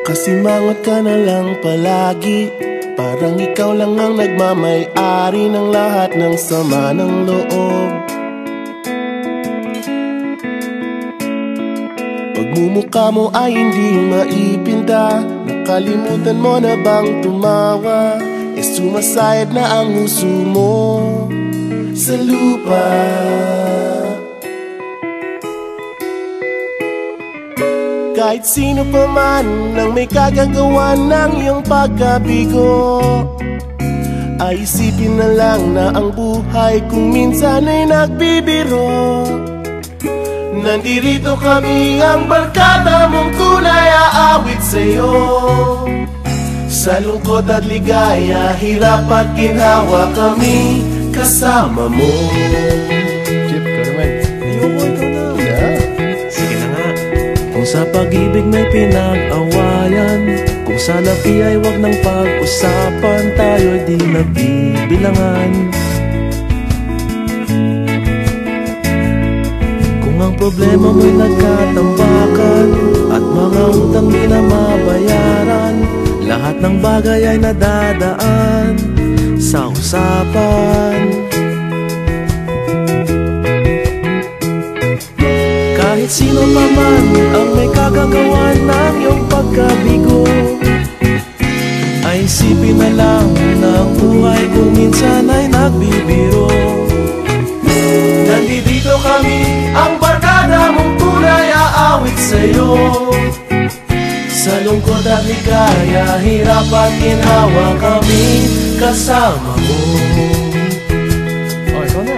Kasimangot ka na lang palagi, parang ikaw lang ang nagmamay-ari ng lahat ng sama ng loob. Pagmumukha mo ay hindi maipinta, nakalimutan mo na bang tumawa? E sumasayad na ang huso mo sa lupa. Kahit sino pa man ang may kagagawa ng iyong pagkabigo, ay isipin na lang na ang buhay kung minsan ay nagbibiro. Nandirito kami, ang barkada mong tunay aawit sa'yo. Sa lungkot at ligaya, hirap at ginhawa, kami kasama mo. Chip, ka naman. Ikaw na. Yeah. Sige na nga. Kung sa pag-ibig may pinag-awayan, kung sa labi ay wag nang pag-usapan, tayo'y di nagbibilangan. Kung ang problema mo'y nagkatambakan at mga utang di na mabayaran, lahat ng bagay ay nadadaan sa usapan. Kahit sino pa man ang may kagagawa ng iyong pagkabigo, ay isipin na lang na ang buhay kung minsan ay nagbibiro. Nandito kami, ang barkada mong tunay aawit sa'yo. Sa lungkot at ligaya, hirap at ginhawa, kami kasama mo. Oh, ikaw na.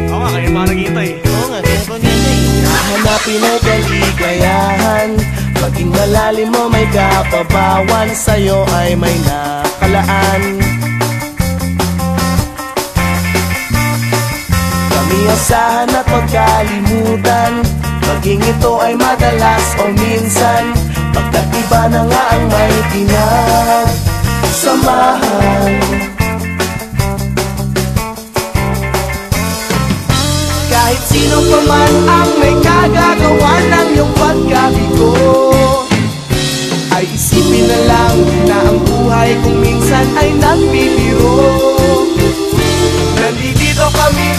Oo nga, kaya pa naghihintay. Oo nga, kaya pa naghihintay. Hahanapin ay kaligayahan, maging malalim mo may kapabawan, sa'yo ay may nakalaan. Kami asahan at magkalimutan, maging ito ay madalas o minsan, pagkat iba na nga ang may pinagsamahan. Kahit sino pa man ang may kagagawa ng iyong pagkabigo, ay isipin na lang na ang buhay kung minsan ay nagbibiro. Nandito kami,